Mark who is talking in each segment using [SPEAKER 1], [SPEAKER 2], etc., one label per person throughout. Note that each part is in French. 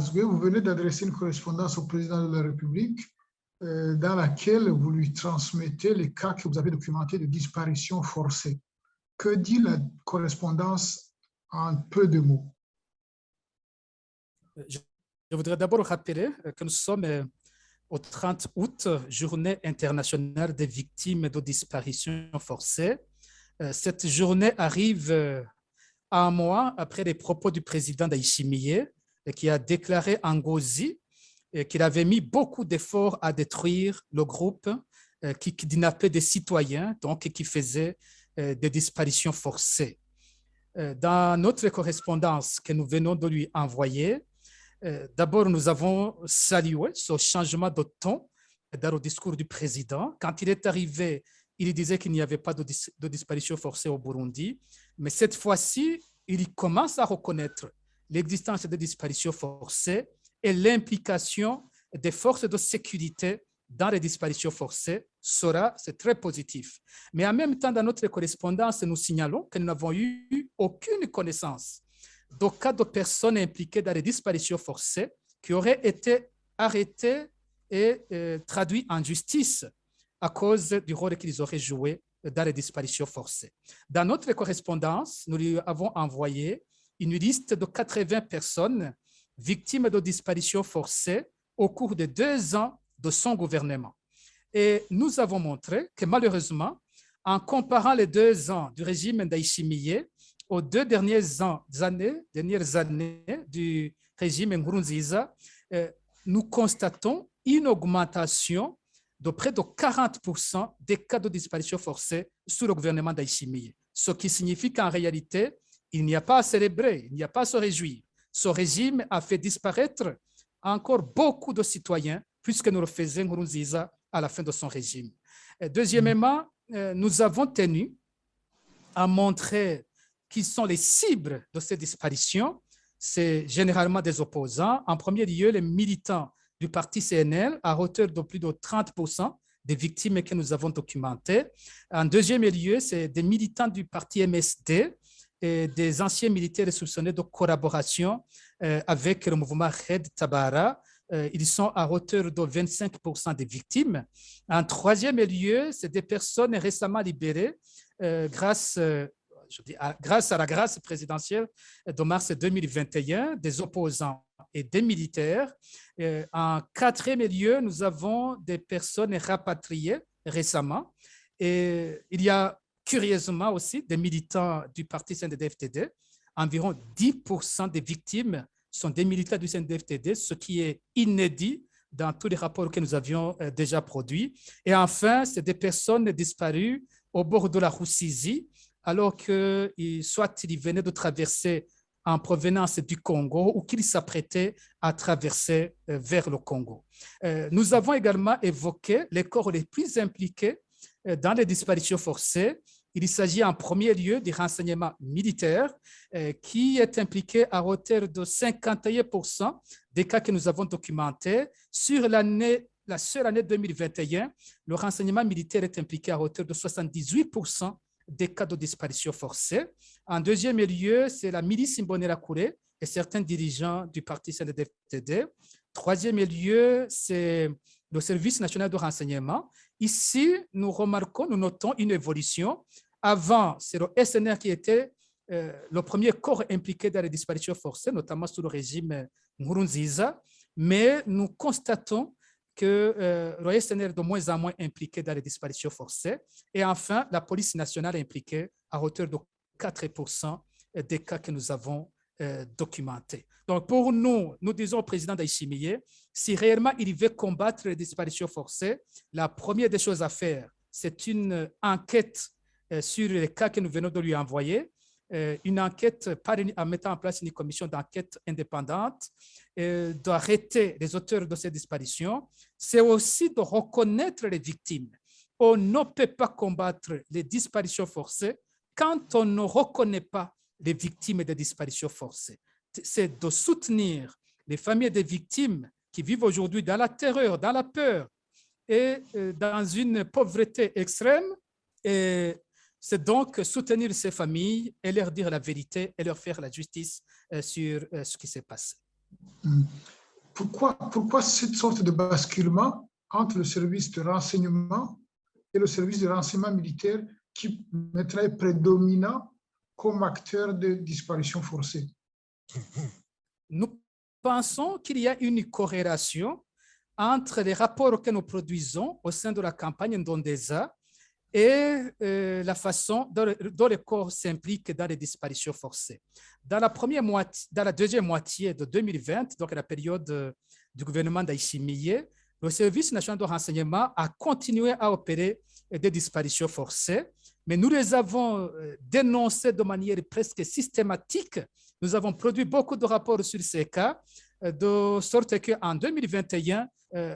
[SPEAKER 1] parce que vous venez d'adresser une correspondance au président de la République dans laquelle vous lui transmettez les cas que vous avez documentés de disparition forcée. Que dit la correspondance en peu de mots?
[SPEAKER 2] Je voudrais d'abord rappeler que nous sommes au 30 août, journée internationale des victimes de disparition forcée. Cette journée arrive un mois après les propos du président Ndayishimiye, qui a déclaré en Ngozi qu'il avait mis beaucoup d'efforts à détruire le groupe qui kidnappait des citoyens, donc qui faisait des disparitions forcées. Dans notre correspondance que nous venons de lui envoyer, d'abord, nous avons salué ce changement de ton dans le discours du président. Quand il est arrivé, il disait qu'il n'y avait pas de disparition forcée au Burundi, mais cette fois-ci, il commence à reconnaître l'existence des disparitions forcées et l'implication des forces de sécurité dans les disparitions forcées c'est très positif. Mais en même temps, dans notre correspondance, nous signalons que nous n'avons eu aucune connaissance de cas de personnes impliquées dans les disparitions forcées qui auraient été arrêtées et traduits en justice à cause du rôle qu'ils auraient joué dans les disparitions forcées. Dans notre correspondance, nous lui avons envoyé une liste de 80 personnes victimes de disparitions forcées au cours de 2 ans de son gouvernement. Et nous avons montré que malheureusement, en comparant les 2 ans du régime Ndayishimiye aux 2 dernières années du régime Nkurunziza, nous constatons une augmentation de près de 40% des cas de disparition forcée sous le gouvernement Ndayishimiye. Ce qui signifie qu'en réalité, il n'y a pas à célébrer, il n'y a pas à se réjouir. Ce régime a fait disparaître encore beaucoup de citoyens, puisque nous le faisions Nkurunziza à la fin de son régime. Deuxièmement, nous avons tenu à montrer qui sont les cibles de ces disparitions. C'est généralement des opposants. En premier lieu, les militants du parti CNL, à hauteur de plus de 30% des victimes que nous avons documentées. En deuxième lieu, c'est des militants du parti MSD et des anciens militaires soupçonnés de collaboration avec le mouvement Red Tabara. Ils sont à hauteur de 25% des victimes. En troisième lieu, c'est des personnes récemment libérées grâce à la grâce présidentielle de mars 2021, des opposants et des militaires. En quatrième lieu, nous avons des personnes rapatriées récemment. Et il y a curieusement aussi des militants du parti CNDD-FDD. Environ 10% des victimes sont des militants du CNDD-FDD, ce qui est inédit dans tous les rapports que nous avions déjà produits. Et enfin, c'est des personnes disparues au bord de la Rusizi, alors que soit ils venaient de traverser en provenance du Congo ou qu'ils s'apprêtaient à traverser vers le Congo. Nous avons également évoqué les corps les plus impliqués dans les disparitions forcées. Il s'agit en premier lieu du renseignement militaire qui est impliqué à hauteur de 51% des cas que nous avons documentés. Sur la seule année 2021, le renseignement militaire est impliqué à hauteur de 78% des cas de disparition forcée. En deuxième lieu, c'est la milice Imbonerakure et certains dirigeants du parti CNDD-FDD. Troisième lieu, c'est le service national de renseignement. Ici, nous notons une évolution. Avant, c'est le SNR qui était le premier corps impliqué dans les disparitions forcées, notamment sous le régime Nkurunziza, mais nous constatons que le SNR est de moins en moins impliqué dans les disparitions forcées. Et enfin, la police nationale est impliquée à hauteur de 4% des cas que nous avons documentés. Donc, pour nous, nous disons au président Ndayishimiye, si réellement il veut combattre les disparitions forcées, la première des choses à faire, c'est une enquête sur les cas que nous venons de lui envoyer, une enquête en mettant en place une commission d'enquête indépendante, d'arrêter les auteurs de ces disparitions. C'est aussi de reconnaître les victimes. On ne peut pas combattre les disparitions forcées quand on ne reconnaît pas les victimes des disparitions forcées. C'est de soutenir les familles des victimes qui vivent aujourd'hui dans la terreur, dans la peur et dans une pauvreté extrême. Et c'est donc soutenir ces familles et leur dire la vérité et leur faire la justice sur ce qui s'est passé.
[SPEAKER 1] pourquoi cette sorte de basculement entre le service de renseignement et le service de renseignement militaire qui maintenant est prédominant comme acteur de disparition forcée?
[SPEAKER 2] Nous pensons qu'il y a une corrélation entre les rapports que nous produisons au sein de la campagne Ndondeza et la façon dont les corps s'impliquent dans les disparitions forcées. Dans la deuxième moitié de 2020, donc la période du gouvernement d'Aïssimiye, le service national de renseignement a continué à opérer des disparitions forcées, mais nous les avons dénoncées de manière presque systématique. Nous avons produit beaucoup de rapports sur ces cas, de sorte qu'en 2021,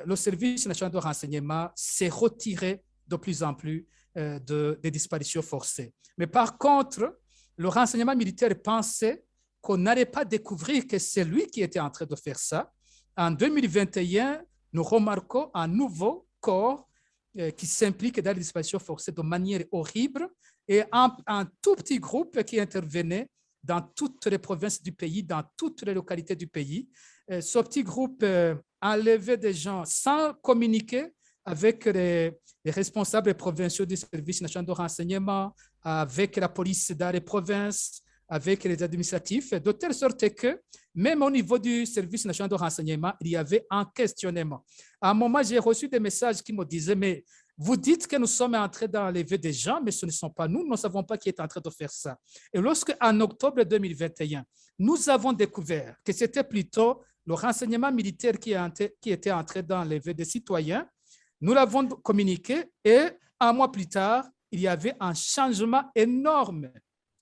[SPEAKER 2] le service national de renseignement s'est retiré de plus en plus des disparitions forcées. Mais par contre, le renseignement militaire pensait qu'on n'allait pas découvrir que c'est lui qui était en train de faire ça. En 2021, nous remarquons un nouveau corps qui s'implique dans les disparitions forcées de manière horrible et un tout petit groupe qui intervenait dans toutes les provinces du pays, dans toutes les localités du pays. Ce petit groupe enlevait des gens sans communiquer avec les responsables provinciaux du service national de renseignement, avec la police dans les provinces, avec les administratifs, de telle sorte que même au niveau du service national de renseignement, il y avait un questionnement. À un moment, j'ai reçu des messages qui me disaient, mais vous dites que nous sommes en train d'enlever des gens, mais ce ne sont pas nous, nous ne savons pas qui est en train de faire ça. Et lorsque, en octobre 2021, nous avons découvert que c'était plutôt le renseignement militaire qui était en train d'enlever des citoyens, nous l'avons communiqué et un mois plus tard, il y avait un changement énorme.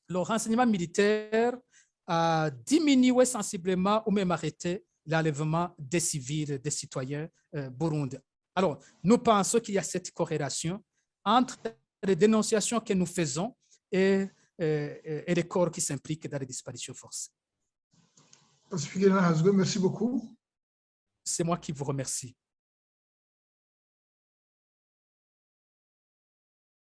[SPEAKER 2] Le renseignement militaire a diminué sensiblement ou même arrêté l'enlèvement des civils, des citoyens burundais. Alors, nous pensons qu'il y a cette corrélation entre les dénonciations que nous faisons et les corps qui s'impliquent dans les disparitions forcées.
[SPEAKER 1] Merci beaucoup.
[SPEAKER 2] C'est moi qui vous remercie.